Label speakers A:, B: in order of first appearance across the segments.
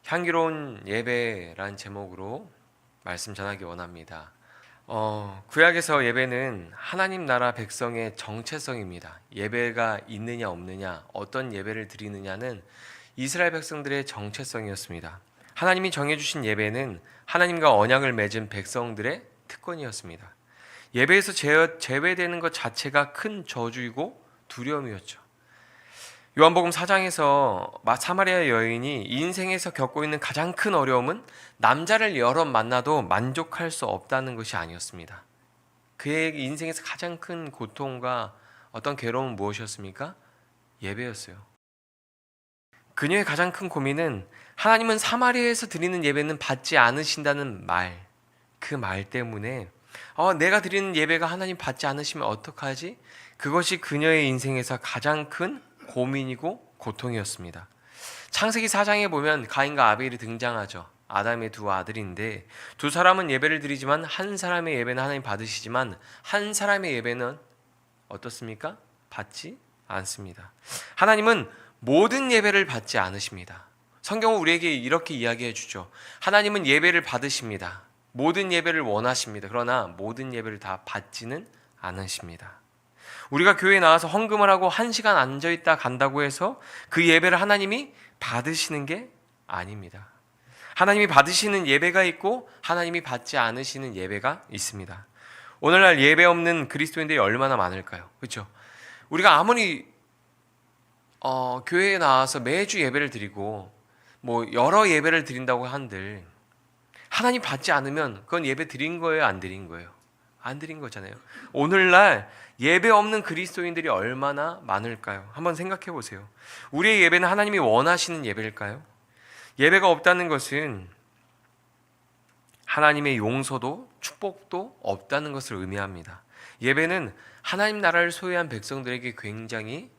A: 향기로운 예배란 제목으로 말씀 전하기 원합니다. 구약에서 예배는 하나님 나라 백성의 정체성입니다. 예배가 있느냐 없느냐, 어떤 예배를 드리느냐는 이스라엘 백성들의 정체성이었습니다. 하나님이 정해주신 예배는 하나님과 언약을 맺은 백성들의 특권이었습니다. 예배에서 제외되는 것 자체가 큰 저주이고 두려움이었죠. 요한복음 4장에서 사마리아 여인이 인생에서 겪고 있는 가장 큰 어려움은 남자를 여러 만나도 만족할 수 없다는 것이 아니었습니다. 그의 인생에서 가장 큰 고통과 어떤 괴로움은 무엇이었습니까? 예배였어요. 그녀의 가장 큰 고민은 하나님은 사마리아에서 드리는 예배는 받지 않으신다는 말, 그 말 때문에 내가 드리는 예배가 하나님 받지 않으시면 어떡하지? 그것이 그녀의 인생에서 가장 큰 고민이고 고통이었습니다. 창세기 4장에 보면 가인과 아벨이 등장하죠. 아담의 두 아들인데 두 사람은 예배를 드리지만 한 사람의 예배는 하나님 받으시지만 한 사람의 예배는 어떻습니까? 받지 않습니다. 하나님은 모든 예배를 받지 않으십니다. 성경은 우리에게 이렇게 이야기해 주죠. 하나님은 예배를 받으십니다. 모든 예배를 원하십니다. 그러나 모든 예배를 다 받지는 않으십니다. 우리가 교회에 나와서 헌금을 하고 1시간 앉아있다 간다고 해서 그 예배를 하나님이 받으시는 게 아닙니다. 하나님이 받으시는 예배가 있고 하나님이 받지 않으시는 예배가 있습니다. 오늘날 예배 없는 그리스도인들이 얼마나 많을까요? 그렇죠? 우리가 아무리 교회에 나와서 매주 예배를 드리고 여러 예배를 드린다고 한들 하나님 받지 않으면 그건 예배 드린 거예요, 안 드린 거예요? 안 드린 거잖아요. 오늘날 예배 없는 그리스도인들이 얼마나 많을까요? 한번 생각해 보세요. 우리의 예배는 하나님이 원하시는 예배일까요? 예배가 없다는 것은 하나님의 용서도 축복도 없다는 것을 의미합니다. 예배는 하나님 나라를 소유한 백성들에게 굉장히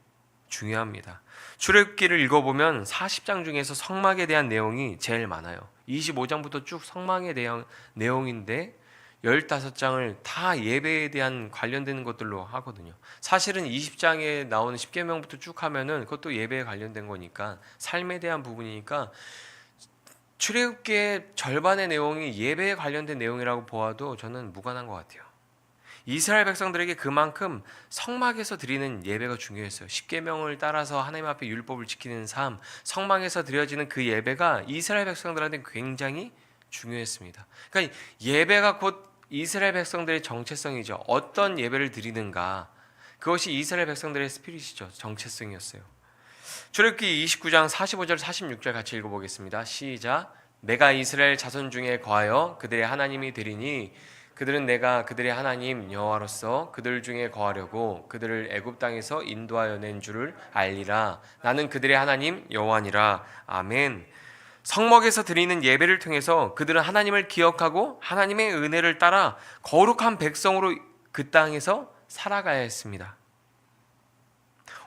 A: 중요합니다. 출애굽기를 읽어보면 40장 중에서 성막에 대한 내용이 제일 많아요. 25장부터 쭉 성막에 대한 내용인데 15장을 다 예배에 대한 관련되는 것들로 하거든요. 사실은 20장에 나오는 10계명부터 쭉 하면은 그것도 예배에 관련된 거니까 삶에 대한 부분이니까 출애굽기의 절반의 내용이 예배에 관련된 내용이라고 보아도 저는 무관한 것 같아요. 이스라엘 백성들에게 그만큼 성막에서 드리는 예배가 중요했어요. 10계명을 따라서 하나님 앞에 율법을 지키는 삶, 성막에서 드려지는 그 예배가 이스라엘 백성들한테 굉장히 중요했습니다. 그러니까 예배가 곧 이스라엘 백성들의 정체성이죠. 어떤 예배를 드리는가, 그것이 이스라엘 백성들의 스피릿이죠. 정체성이었어요. 출애굽기 29장 45절 46절 같이 읽어보겠습니다. 시작. 내가 이스라엘 자손 중에 거하여 그들의 하나님이 되리니 그들은 내가 그들의 하나님 여호와로서 그들 중에 거하려고 그들을 애굽 땅에서 인도하여 낸 줄을 알리라. 나는 그들의 하나님 여호와니라. 아멘. 성막에서 드리는 예배를 통해서 그들은 하나님을 기억하고 하나님의 은혜를 따라 거룩한 백성으로 그 땅에서 살아가야 했습니다.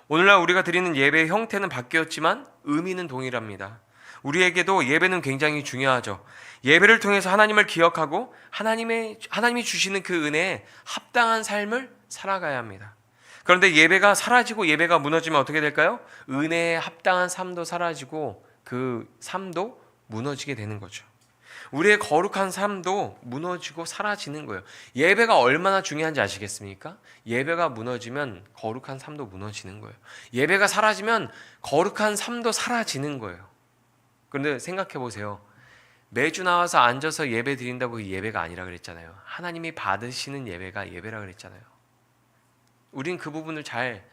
A: 오늘날 우리가 드리는 예배의 형태는 바뀌었지만 의미는 동일합니다. 우리에게도 예배는 굉장히 중요하죠. 예배를 통해서 하나님을 기억하고 하나님이 주시는 그 은혜에 합당한 삶을 살아가야 합니다. 그런데 예배가 사라지고 예배가 무너지면 어떻게 될까요? 은혜에 합당한 삶도 사라지고 그 삶도 무너지게 되는 거죠. 우리의 거룩한 삶도 무너지고 사라지는 거예요. 예배가 얼마나 중요한지 아시겠습니까? 예배가 무너지면 거룩한 삶도 무너지는 거예요. 예배가 사라지면 거룩한 삶도 사라지는 거예요. 그런데 생각해 보세요. 매주 나와서 앉아서 예배 드린다고 그 예배가 아니라 그랬잖아요. 하나님이 받으시는 예배가 예배라 그랬잖아요. 우린 그 부분을 잘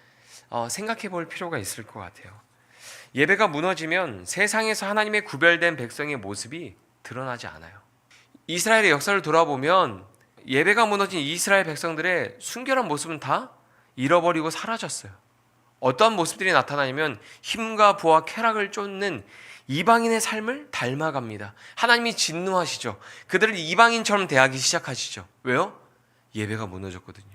A: 생각해 볼 필요가 있을 것 같아요. 예배가 무너지면 세상에서 하나님의 구별된 백성의 모습이 드러나지 않아요. 이스라엘의 역사를 돌아보면 예배가 무너진 이스라엘 백성들의 순결한 모습은 다 잃어버리고 사라졌어요. 어떤 모습들이 나타나냐면 힘과 부와 쾌락을 쫓는 이방인의 삶을 닮아갑니다. 하나님이 진노하시죠. 그들을 이방인처럼 대하기 시작하시죠. 왜요? 예배가 무너졌거든요.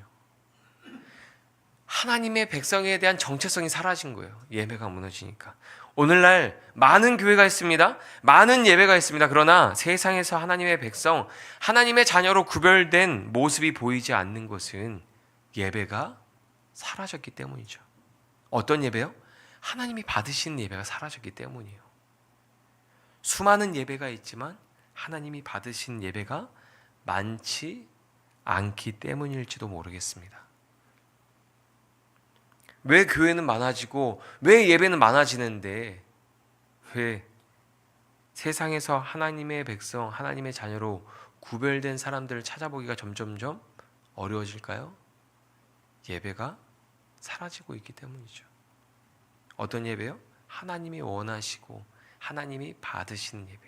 A: 하나님의 백성에 대한 정체성이 사라진 거예요. 예배가 무너지니까. 오늘날 많은 교회가 있습니다. 많은 예배가 있습니다. 그러나 세상에서 하나님의 백성, 하나님의 자녀로 구별된 모습이 보이지 않는 것은 예배가 사라졌기 때문이죠. 어떤 예배요? 하나님이 받으시는 예배가 사라졌기 때문이에요. 수많은 예배가 있지만 하나님이 받으신 예배가 많지 않기 때문일지도 모르겠습니다. 왜 교회는 많아지고 왜 예배는 많아지는데 왜 세상에서 하나님의 백성, 하나님의 자녀로 구별된 사람들을 찾아보기가 점점점 어려워질까요? 예배가 사라지고 있기 때문이죠. 어떤 예배요? 하나님이 원하시고 하나님이 받으신 예배.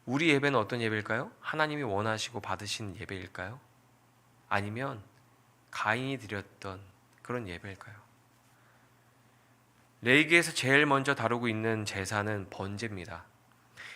A: 우리 예배는 어떤 예배일까요? 하나님이 원하시고 받으신 예배일까요? 아니면 가인이 드렸던 그런 예배일까요? 레위기에서 제일 먼저 다루고 있는 제사는 번제입니다.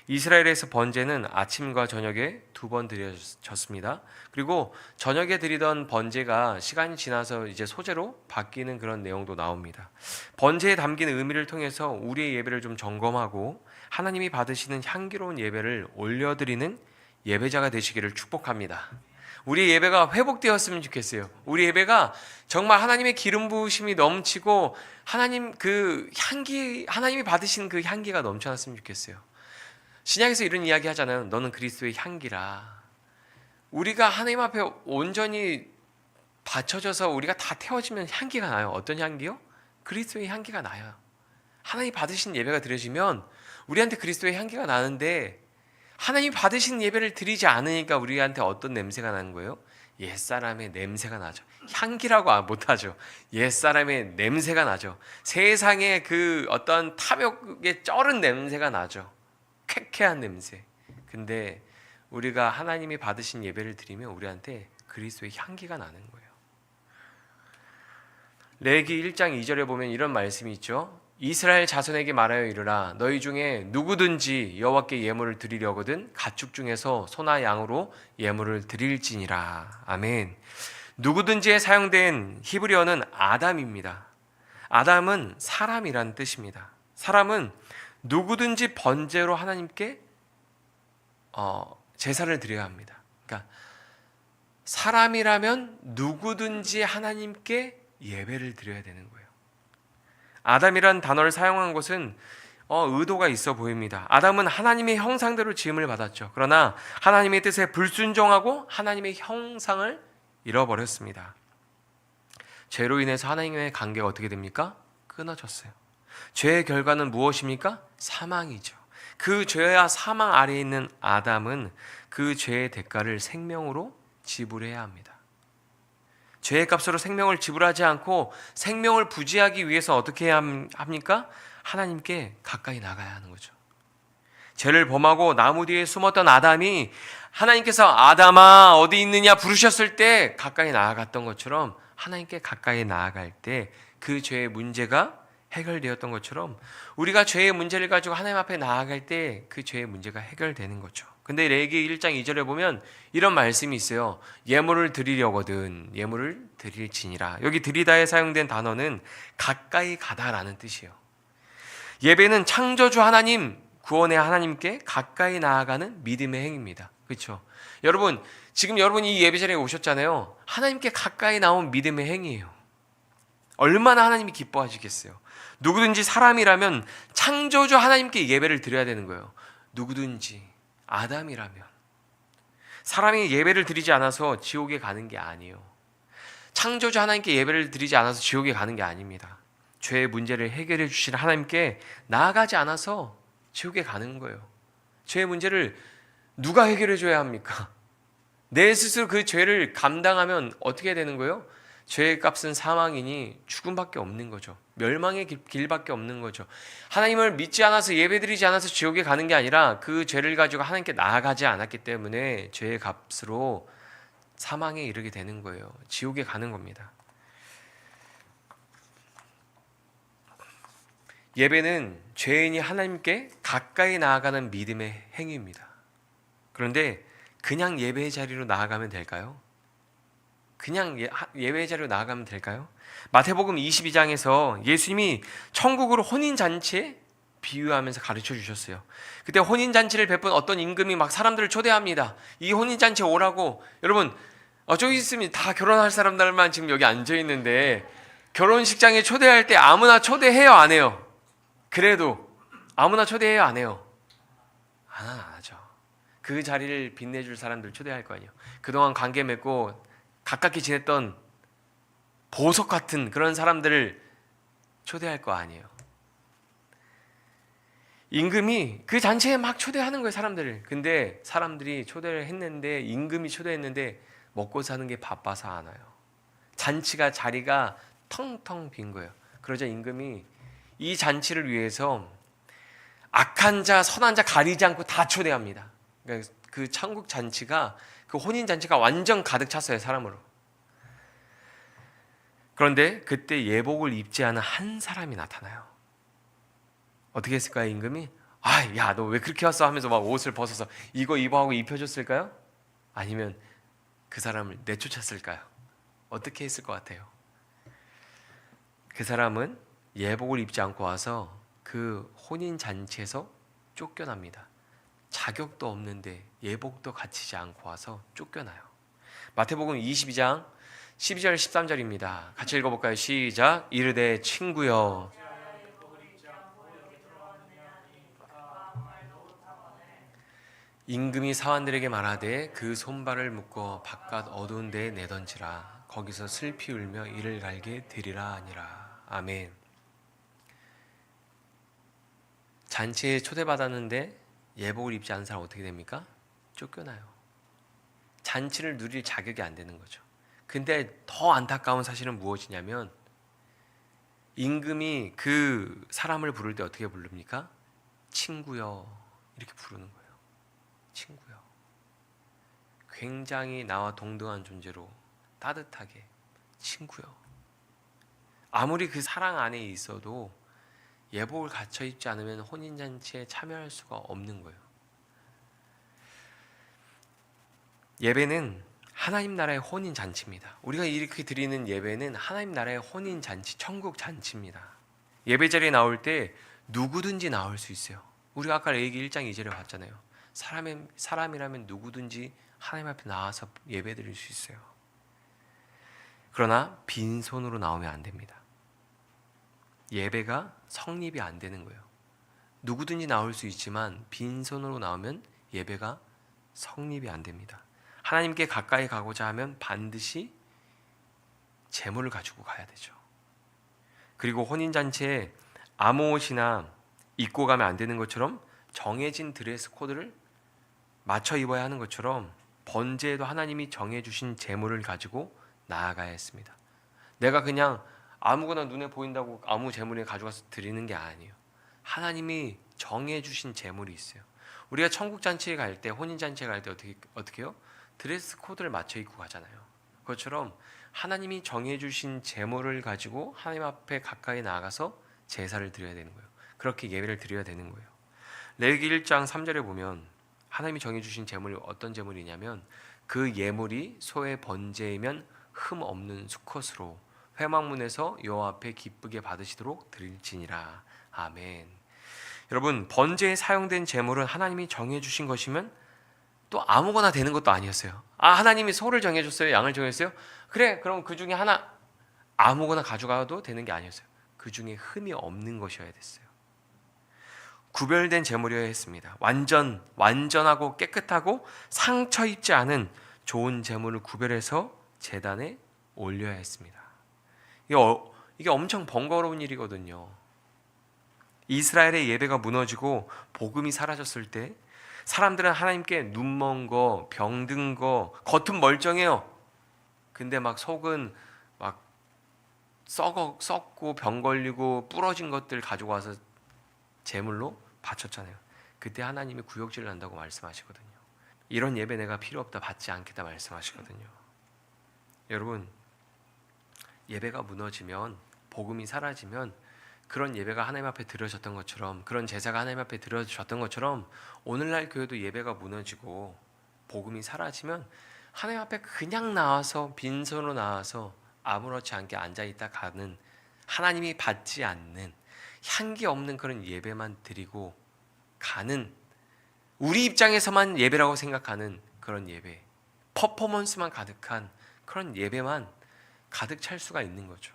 A: 이스라엘에서 번제는 아침과 저녁에 2번 드려졌습니다. 그리고 저녁에 드리던 번제가 시간이 지나서 이제 소제로 바뀌는 그런 내용도 나옵니다. 번제에 담긴 의미를 통해서 우리의 예배를 좀 점검하고 하나님이 받으시는 향기로운 예배를 올려드리는 예배자가 되시기를 축복합니다. 우리 예배가 회복되었으면 좋겠어요. 우리 예배가 정말 하나님의 기름 부으심이 넘치고 하나님 그 향기, 하나님이 받으신 그 향기가 넘쳐났으면 좋겠어요. 신약에서 이런 이야기 하잖아요. 너는 그리스도의 향기라. 우리가 하나님 앞에 온전히 받쳐져서 우리가 다 태워지면 향기가 나요. 어떤 향기요? 그리스도의 향기가 나요. 하나님 받으신 예배가 드려지면 우리한테 그리스도의 향기가 나는데 하나님 받으신 예배를 드리지 않으니까 우리한테 어떤 냄새가 나는 거예요? 옛사람의 냄새가 나죠. 향기라고 못하죠. 옛사람의 냄새가 나죠. 세상의 그 어떤 탐욕의 쩔은 냄새가 나죠. 쾌쾌한 냄새. 근데 우리가 하나님이 받으신 예배를 드리면 우리한테 그리스도의 향기가 나는 거예요. 레위기 1장 2절에 보면 이런 말씀이 있죠. 이스라엘 자손에게 말하여 이르라. 너희 중에 누구든지 여호와께 예물을 드리려거든 가축 중에서 소나 양으로 예물을 드릴지니라. 아멘. 누구든지에 사용된 히브리어는 아담입니다. 아담은 사람이란 뜻입니다. 사람은 누구든지 번제로 하나님께 제사를 드려야 합니다. 그러니까 사람이라면 누구든지 하나님께 예배를 드려야 되는 거예요. 아담이란 단어를 사용한 것은 의도가 있어 보입니다. 아담은 하나님의 형상대로 지음을 받았죠. 그러나 하나님의 뜻에 불순종하고 하나님의 형상을 잃어버렸습니다. 죄로 인해서 하나님의 관계가 어떻게 됩니까? 끊어졌어요. 죄의 결과는 무엇입니까? 사망이죠. 그 죄와 사망 아래에 있는 아담은 그 죄의 대가를 생명으로 지불해야 합니다. 죄의 값으로 생명을 지불하지 않고 생명을 부지하기 위해서 어떻게 해야 합니까? 하나님께 가까이 나가야 하는 거죠. 죄를 범하고 나무 뒤에 숨었던 아담이 하나님께서 아담아 어디 있느냐 부르셨을 때 가까이 나아갔던 것처럼 하나님께 가까이 나아갈 때 그 죄의 문제가 해결되었던 것처럼 우리가 죄의 문제를 가지고 하나님 앞에 나아갈 때 그 죄의 문제가 해결되는 거죠. 근데 레위기 1장 2절에 보면 이런 말씀이 있어요. 예물을 드리려거든 예물을 드릴지니라. 여기 드리다에 사용된 단어는 가까이 가다라는 뜻이에요. 예배는 창조주 하나님, 구원의 하나님께 가까이 나아가는 믿음의 행위입니다. 그렇죠? 여러분, 지금 여러분이 이 예배 자리에 오셨잖아요. 하나님께 가까이 나온 믿음의 행위예요. 얼마나 하나님이 기뻐하시겠어요. 누구든지 사람이라면 창조주 하나님께 예배를 드려야 되는 거예요. 누구든지 아담이라면. 사람이 예배를 드리지 않아서 지옥에 가는 게 아니에요. 창조주 하나님께 예배를 드리지 않아서 지옥에 가는 게 아닙니다. 죄의 문제를 해결해 주실 하나님께 나아가지 않아서 지옥에 가는 거예요. 죄의 문제를 누가 해결해 줘야 합니까? 내 스스로 그 죄를 감당하면 어떻게 되는 거예요? 죄의 값은 사망이니 죽음밖에 없는 거죠. 멸망의 길밖에 없는 거죠. 하나님을 믿지 않아서 예배드리지 않아서 지옥에 가는 게 아니라 그 죄를 가지고 하나님께 나아가지 않았기 때문에 죄의 값으로 사망에 이르게 되는 거예요. 지옥에 가는 겁니다. 예배는 죄인이 하나님께 가까이 나아가는 믿음의 행위입니다. 그런데 그냥 예배의 자리로 나아가면 될까요? 그냥 예배의 자리로 나아가면 될까요? 마태복음 22장에서 예수님이 천국으로 혼인잔치에 비유하면서 가르쳐 주셨어요. 그때 혼인잔치를 베푼 어떤 임금이 막 사람들을 초대합니다. 이 혼인잔치에 오라고. 여러분 저기 있으면 다 결혼할 사람들만 지금 여기 앉아있는데 결혼식장에 초대할 때 아무나 초대해요 안 해요? 그래도 아무나 초대해요 안 해요? 안 하죠. 그 자리를 빛내줄 사람들 초대할 거 아니에요. 그동안 관계 맺고 가깝게 지냈던 보석 같은 그런 사람들을 초대할 거 아니에요. 임금이 그 잔치에 막 초대하는 거예요, 사람들을. 근데 사람들이 초대를 했는데, 임금이 초대했는데 먹고 사는 게 바빠서 안 와요. 잔치가 자리가 텅텅 빈 거예요. 그러자 임금이 이 잔치를 위해서 악한 자, 선한 자 가리지 않고 다 초대합니다. 그러니까 그 천국 잔치가, 그 혼인 잔치가 완전 가득 찼어요, 사람으로. 그런데 그때 예복을 입지 않은 한 사람이 나타나요. 어떻게 했을까요, 임금이? 아, 야, 너 왜 그렇게 왔어? 하면서 막 옷을 벗어서 이거 입어 하고 입혀줬을까요? 아니면 그 사람을 내쫓았을까요? 어떻게 했을 것 같아요? 그 사람은 예복을 입지 않고 와서 그 혼인 잔치에서 쫓겨납니다. 자격도 없는데 예복도 갖추지 않고 와서 쫓겨나요. 마태복음 22장 12절 13절입니다. 같이 읽어볼까요? 시작. 이르되 친구여, 임금이 사환들에게 말하되 그 손발을 묶어 바깥 어두운 데에 내던지라. 거기서 슬피 울며 이를 갈게 되리라 하니라. 아멘. 잔치에 초대받았는데 예복을 입지 않은 사람 어떻게 됩니까? 쫓겨나요. 잔치를 누릴 자격이 안 되는 거죠. 근데 더 안타까운 사실은 무엇이냐면, 임금이 그 사람을 부를 때 어떻게 부릅니까? 친구여, 이렇게 부르는 거예요. 친구요. 굉장히 나와 동등한 존재로 따뜻하게 친구요. 아무리 그 사랑 안에 있어도 예복을 갖춰 입지 않으면 혼인잔치에 참여할 수가 없는 거예요. 예배는 하나님 나라의 혼인잔치입니다. 우리가 이렇게 드리는 예배는 하나님 나라의 혼인잔치, 천국 잔치입니다. 예배 자리에 나올 때 누구든지 나올 수 있어요. 우리가 아까 레위기 1장 2절에 봤잖아요. 사람이라면 누구든지 하나님 앞에 나와서 예배 드릴 수 있어요. 그러나 빈손으로 나오면 안 됩니다. 예배가 성립이 안 되는 거예요. 누구든지 나올 수 있지만 빈손으로 나오면 예배가 성립이 안 됩니다. 하나님께 가까이 가고자 하면 반드시 제물을 가지고 가야 되죠. 그리고 혼인잔치에 아무 옷이나 입고 가면 안 되는 것처럼 정해진 드레스 코드를 맞춰 입어야 하는 것처럼 번제에도 하나님이 정해주신 제물을 가지고 나아가야 했습니다. 내가 그냥 아무거나 눈에 보인다고 아무 제물에 가져가서 드리는 게 아니에요. 하나님이 정해주신 제물이 있어요. 우리가 천국잔치에 갈 때, 혼인잔치에 갈 때 어떻게 해요? 드레스 코드를 맞춰 입고 가잖아요. 그것처럼 하나님이 정해주신 제물을 가지고 하나님 앞에 가까이 나아가서 제사를 드려야 되는 거예요. 그렇게 예배를 드려야 되는 거예요. 레위기 1장 3절에 보면 하나님이 정해주신 제물이 어떤 제물이냐면, 그 예물이 소의 번제이면 흠 없는 수컷으로 회막문에서 여호와 앞에 기쁘게 받으시도록 드릴지니라. 아멘. 여러분, 번제에 사용된 제물은 하나님이 정해주신 것이면 또 아무거나 되는 것도 아니었어요. 하나님이 소를 정해줬어요? 양을 정해줬어요? 그래, 그럼 그 중에 하나 아무거나 가져가도 되는 게 아니었어요. 그 중에 흠이 없는 것이어야 됐어요. 구별된 제물이어야 했습니다. 완전하고 깨끗하고 상처 입지 않은 좋은 제물을 구별해서 제단에 올려야 했습니다. 이게 엄청 번거로운 일이거든요. 이스라엘의 예배가 무너지고 복음이 사라졌을 때 사람들은 하나님께 눈먼 거, 병든 거, 겉은 멀쩡해요. 근데 막 속은 막 썩고 병 걸리고 부러진 것들 가지고 와서 제물로 바쳤잖아요. 그때 하나님이 구역질을 한다고 말씀하시거든요. 이런 예배 내가 필요 없다, 받지 않겠다 말씀하시거든요. 여러분, 예배가 무너지면, 복음이 사라지면, 그런 예배가 하나님 앞에 드려졌던 것처럼, 그런 제사가 하나님 앞에 드려졌던 것처럼 오늘날 교회도 예배가 무너지고 복음이 사라지면 하나님 앞에 그냥 나와서, 빈손으로 나와서 아무렇지 않게 앉아있다 가는, 하나님이 받지 않는, 향기 없는 그런 예배만 드리고 가는, 우리 입장에서만 예배라고 생각하는 그런 예배, 퍼포먼스만 가득한 그런 예배만 가득 찰 수가 있는 거죠.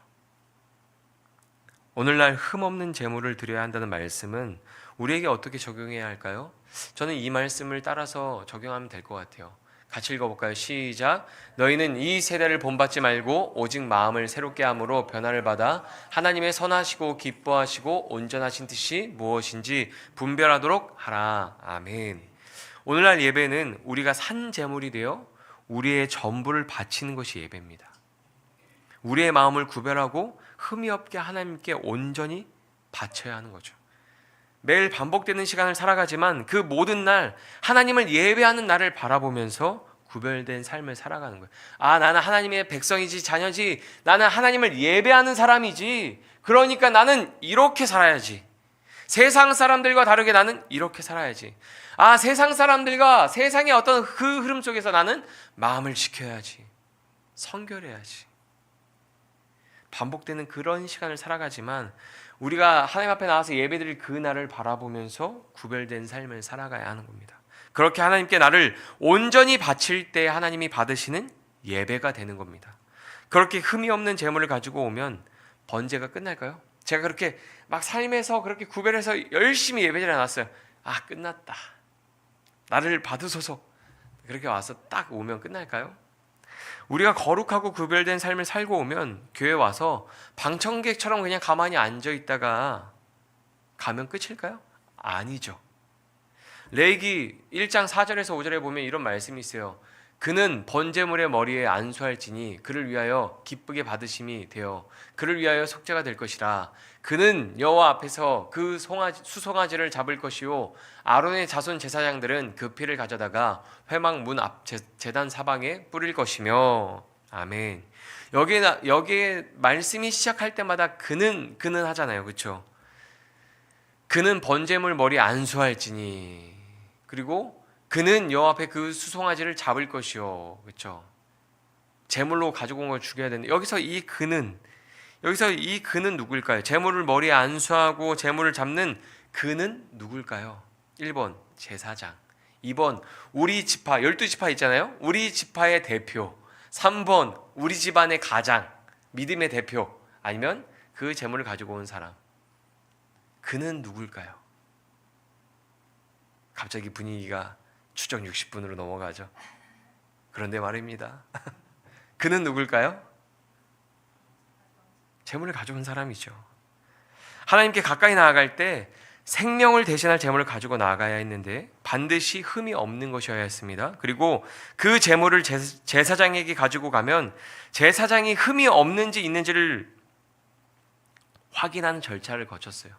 A: 오늘날 흠없는 제물을 드려야 한다는 말씀은 우리에게 어떻게 적용해야 할까요? 저는 이 말씀을 따라서 적용하면 될 것 같아요. 같이 읽어볼까요? 시작. 너희는 이 세대를 본받지 말고 오직 마음을 새롭게 함으로 변화를 받아 하나님의 선하시고 기뻐하시고 온전하신 뜻이 무엇인지 분별하도록 하라. 아멘. 오늘날 예배는 우리가 산 제물이 되어 우리의 전부를 바치는 것이 예배입니다. 우리의 마음을 구별하고 흠이 없게 하나님께 온전히 바쳐야 하는 거죠. 매일 반복되는 시간을 살아가지만 그 모든 날 하나님을 예배하는 날을 바라보면서 구별된 삶을 살아가는 거예요. 나는 하나님의 백성이지, 자녀지. 나는 하나님을 예배하는 사람이지. 그러니까 나는 이렇게 살아야지. 세상 사람들과 다르게 나는 이렇게 살아야지. 세상 사람들과 세상의 어떤 그 흐름 속에서 나는 마음을 지켜야지. 성결해야지. 반복되는 그런 시간을 살아가지만 우리가 하나님 앞에 나와서 예배드릴 그 날을 바라보면서 구별된 삶을 살아가야 하는 겁니다. 그렇게 하나님께 나를 온전히 바칠 때 하나님이 받으시는 예배가 되는 겁니다. 그렇게 흠이 없는 제물을 가지고 오면 번제가 끝날까요? 제가 그렇게 막 삶에서 그렇게 구별해서 열심히 예배드려 놨어요. 끝났다. 나를 받으소서. 그렇게 와서 딱 오면 끝날까요? 우리가 거룩하고 구별된 삶을 살고 오면 교회 와서 방청객처럼 그냥 가만히 앉아 있다가 가면 끝일까요? 아니죠. 레위기 1장 4절에서 5절에 보면 이런 말씀이 있어요. 그는 번제물의 머리에 안수할지니 그를 위하여 기쁘게 받으심이 되어 그를 위하여 속죄가 될 것이라. 그는 여호와 앞에서 그 수송아지를 잡을 것이요 아론의 자손 제사장들은 그 피를 가져다가 회막 문 앞 제단 사방에 뿌릴 것이며. 아멘. 여기에 말씀이 시작할 때마다 그는 하잖아요. 그렇죠? 그는 번제물 머리 안수할지니, 그리고 그는 여호와 앞에 그 수송아지를 잡을 것이요. 그렇죠? 제물로 가지고 온 걸 죽여야 되는데 여기서 이 그는 누구일까요? 제물을 머리에 안수하고 제물을 잡는 그는 누구일까요? 1번 제사장, 2번 우리 지파 12지파 있잖아요. 우리 지파의 대표, 3번 우리 집안의 가장, 믿음의 대표, 아니면 그 제물을 가지고 온 사람. 그는 누구일까요? 갑자기 분위기가 추적 60분으로 넘어가죠. 그런데 말입니다. 그는 누굴까요? 제물을 가져온 사람이죠. 하나님께 가까이 나아갈 때 생명을 대신할 제물을 가지고 나아가야 했는데 반드시 흠이 없는 것이어야 했습니다. 그리고 그 제물을 제사장에게 가지고 가면 제사장이 흠이 없는지 있는지를 확인하는 절차를 거쳤어요.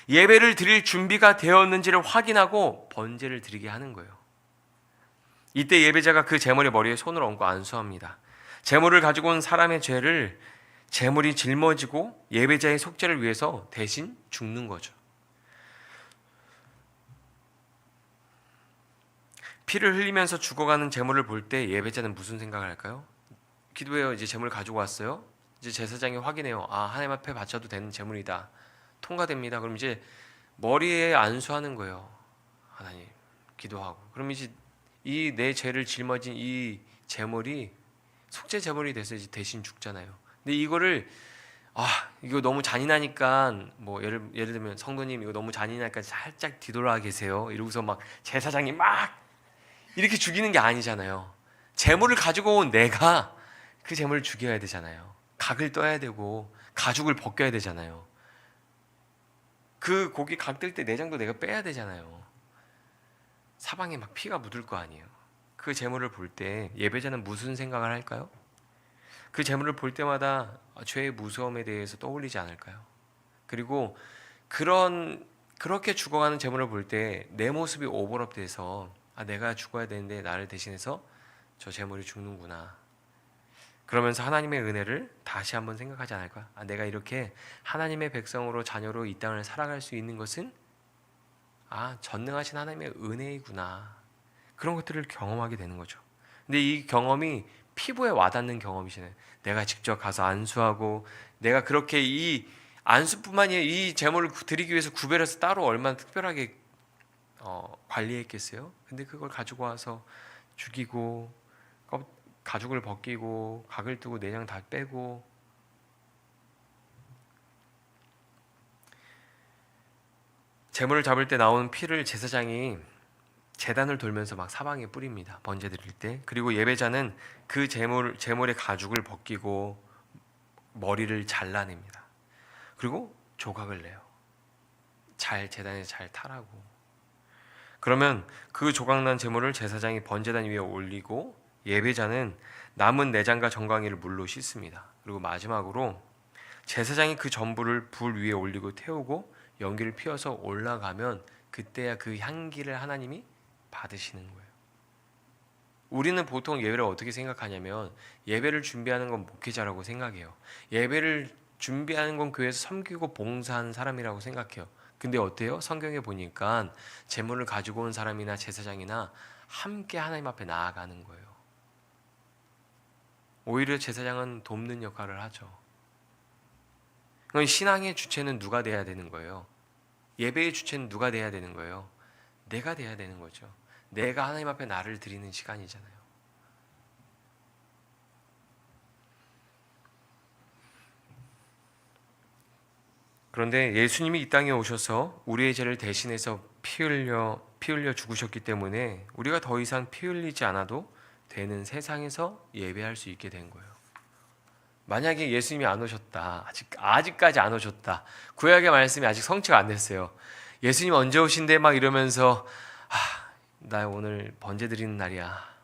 A: 예배를 드릴 준비가 되었는지를 확인하고 번제를 드리게 하는 거예요. 이때 예배자가 그 제물의 머리에 손을 얹고 안수합니다. 제물을 가지고 온 사람의 죄를 제물이 짊어지고 예배자의 속죄를 위해서 대신 죽는 거죠. 피를 흘리면서 죽어가는 제물을 볼 때 예배자는 무슨 생각을 할까요? 기도해요. 이제 제물 가지고 왔어요. 이제 제사장이 확인해요. 하나님 앞에 바쳐도 되는 제물이다. 통과됩니다. 그럼 이제 머리에 안수하는 거예요. 하나님, 기도하고. 그럼 이제 이 내 죄를 짊어진 이 제물이 속죄 제물이 돼서 이제 대신 죽잖아요. 근데 이거를 이거 너무 잔인하니까 뭐 예를 들면 성도님 이거 너무 잔인하니까 살짝 뒤돌아 계세요. 이러고서 막 제사장이 막 이렇게 죽이는 게 아니잖아요. 제물을 가지고 온 내가 그 제물을 죽여야 되잖아요. 각을 떠야 되고 가죽을 벗겨야 되잖아요. 그 고기 각 뜰 때 내장도 내가 빼야 되잖아요. 사방에 막 피가 묻을 거 아니에요. 그 제물을 볼 때 예배자는 무슨 생각을 할까요? 그 제물을 볼 때마다 죄의 무서움에 대해서 떠올리지 않을까요? 그리고 그렇게 죽어가는 제물을 볼 때 내 모습이 오버랩돼서 내가 죽어야 되는데 나를 대신해서 저 제물이 죽는구나. 그러면서 하나님의 은혜를 다시 한번 생각하지 않을까? 내가 이렇게 하나님의 백성으로 자녀로 이 땅을 살아갈 수 있는 것은 전능하신 하나님의 은혜이구나. 그런 것들을 경험하게 되는 거죠. 근데 이 경험이 피부에 와닿는 경험이시네. 내가 직접 가서 안수하고 내가 그렇게 이 안수뿐만이 아니라 이 제물을 드리기 위해서 구별해서 따로 얼마나 특별하게 관리했겠어요? 근데 그걸 가지고 와서 죽이고 가죽을 벗기고 각을 뜨고 내장 다 빼고 제물을 잡을 때 나오는 피를 제사장이 제단을 돌면서 막 사방에 뿌립니다. 번제 드릴 때. 그리고 예배자는 그 제물의 가죽을 벗기고 머리를 잘라냅니다. 그리고 조각을 내요. 제단에 잘 타라고. 그러면 그 조각난 제물을 제사장이 번제단 위에 올리고 예배자는 남은 내장과 정강이를 물로 씻습니다. 그리고 마지막으로 제사장이 그 전부를 불 위에 올리고 태우고 연기를 피워서 올라가면 그때야 그 향기를 하나님이 받으시는 거예요. 우리는 보통 예배를 어떻게 생각하냐면 예배를 준비하는 건 목회자라고 생각해요. 예배를 준비하는 건 교회에서 섬기고 봉사하는 사람이라고 생각해요. 근데 어때요? 성경에 보니까 제물을 가지고 온 사람이나 제사장이나 함께 하나님 앞에 나아가는 거예요. 오히려 제사장은 돕는 역할을 하죠. 그럼 신앙의 주체는 누가 돼야 되는 거예요? 예배의 주체는 누가 돼야 되는 거예요? 내가 돼야 되는 거죠. 내가 하나님 앞에 나를 드리는 시간이잖아요. 그런데 예수님이 이 땅에 오셔서 우리의 죄를 대신해서 피 흘려 죽으셨기 때문에 우리가 더 이상 피 흘리지 않아도 되는 세상에서 예배할 수 있게 된 거예요. 만약에 예수님이 안 오셨다, 아직까지 안 오셨다, 구약의 말씀이 아직 성취가 안 됐어요. 예수님 언제 오신대 막 이러면서 나 오늘 번제 드리는 날이야.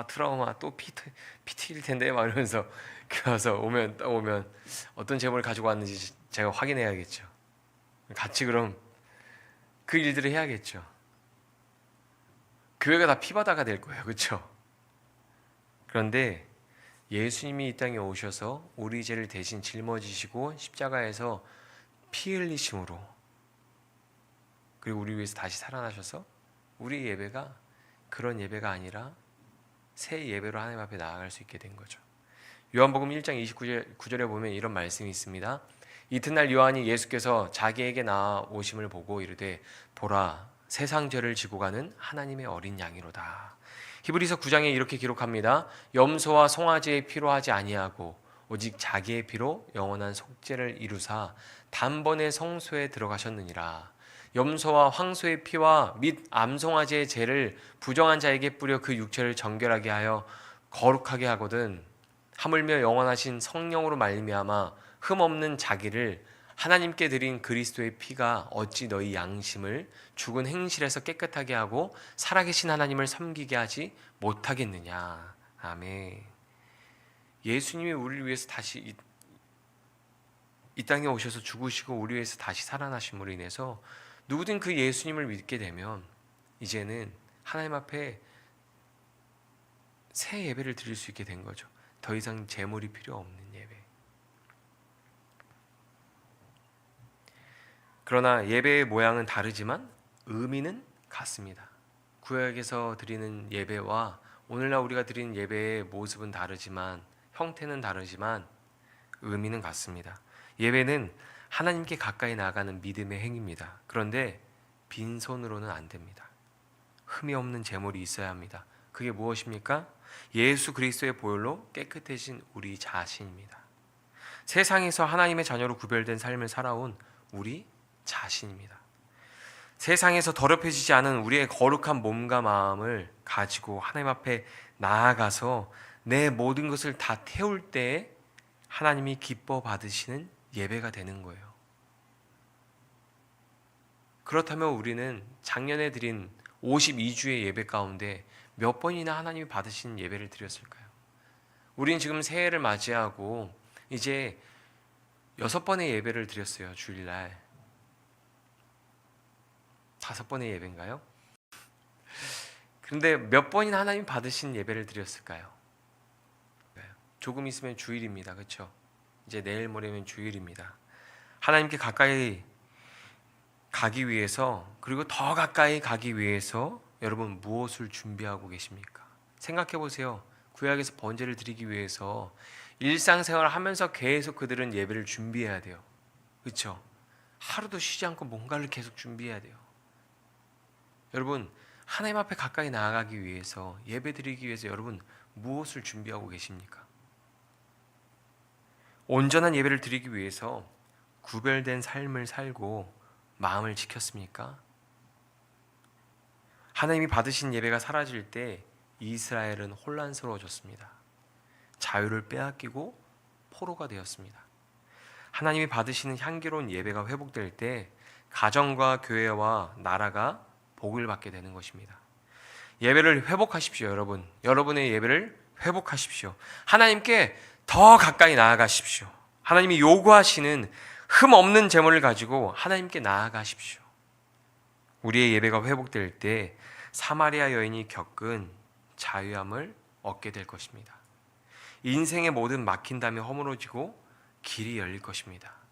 A: 트라우마 또 피 튀길 텐데 막 이러면서 그래서 오면 어떤 제목을 가지고 왔는지 제가 확인해야겠죠. 같이 그럼 그 일들을 해야겠죠. 교회가 다 피바다가 될 거예요, 그렇죠? 그런데 예수님이 이 땅에 오셔서 우리 죄를 대신 짊어지시고 십자가에서 피 흘리심으로 그리고 우리 위해서 다시 살아나셔서 우리 예배가 그런 예배가 아니라 새 예배로 하나님 앞에 나아갈 수 있게 된 거죠. 요한복음 1장 29절에 보면 이런 말씀이 있습니다. 이튿날 요한이 예수께서 자기에게 나오심을 보고 이르되 보라 세상 죄를 지고 가는 하나님의 어린 양이로다. 히브리서 9장에 이렇게 기록합니다. 염소와 송아지의 피로 하지 아니하고 오직 자기의 피로 영원한 속죄를 이루사 단번에 성소에 들어가셨느니라. 염소와 황소의 피와 및 암송아지의 죄를 부정한 자에게 뿌려 그 육체를 정결하게 하여 거룩하게 하거든 하물며 영원하신 성령으로 말미암아 흠없는 자기를 하나님께 드린 그리스도의 피가 어찌 너희 양심을 죽은 행실에서 깨끗하게 하고 살아계신 하나님을 섬기게 하지 못하겠느냐. 아멘. 예수님이 우리를 위해서 다시 이 땅에 오셔서 죽으시고 우리 위해서 다시 살아나심으로 인해서 누구든 그 예수님을 믿게 되면 이제는 하나님 앞에 새 예배를 드릴 수 있게 된 거죠. 더 이상 제물이 필요 없는 예배. 그러나 예배의 모양은 다르지만 의미는 같습니다. 구약에서 드리는 예배와 오늘날 우리가 드리는 예배의 모습은 다르지만 형태는 다르지만 의미는 같습니다. 예배는 하나님께 가까이 나아가는 믿음의 행위입니다. 그런데 빈손으로는 안 됩니다. 흠이 없는 제물이 있어야 합니다. 그게 무엇입니까? 예수 그리스도의 보혈로 깨끗해진 우리 자신입니다. 세상에서 하나님의 자녀로 구별된 삶을 살아온 우리 자신입니다. 세상에서 더럽혀지지 않은 우리의 거룩한 몸과 마음을 가지고 하나님 앞에 나아가서 내 모든 것을 다 태울 때 하나님이 기뻐 받으시는 예배가 되는 거예요. 그렇다면 우리는 작년에 드린 52주의 예배 가운데 몇 번이나 하나님이 받으신 예배를 드렸을까요? 우리는 지금 새해를 맞이하고 이제 6번의 예배를 드렸어요. 주일날 5번의 예배인가요? 그런데 몇 번이나 하나님 받으신 예배를 드렸을까요? 조금 있으면 주일입니다. 그렇죠? 이제 내일 모레면 주일입니다. 하나님께 가까이 가기 위해서 그리고 더 가까이 가기 위해서 여러분 무엇을 준비하고 계십니까? 생각해 보세요. 구약에서 번제를 드리기 위해서 일상생활을 하면서 계속 그들은 예배를 준비해야 돼요. 그렇죠? 하루도 쉬지 않고 뭔가를 계속 준비해야 돼요. 여러분 하나님 앞에 가까이 나아가기 위해서 예배 드리기 위해서 여러분 무엇을 준비하고 계십니까? 온전한 예배를 드리기 위해서 구별된 삶을 살고 마음을 지켰습니까? 하나님이 받으신 예배가 사라질 때 이스라엘은 혼란스러워졌습니다. 자유를 빼앗기고 포로가 되었습니다. 하나님이 받으시는 향기로운 예배가 회복될 때 가정과 교회와 나라가 복을 받게 되는 것입니다. 예배를 회복하십시오, 여러분. 여러분의 예배를 회복하십시오. 하나님께 더 가까이 나아가십시오. 하나님이 요구하시는 흠 없는 제물을 가지고 하나님께 나아가십시오. 우리의 예배가 회복될 때 사마리아 여인이 겪은 자유함을 얻게 될 것입니다. 인생의 모든 막힌담이 허물어지고 길이 열릴 것입니다.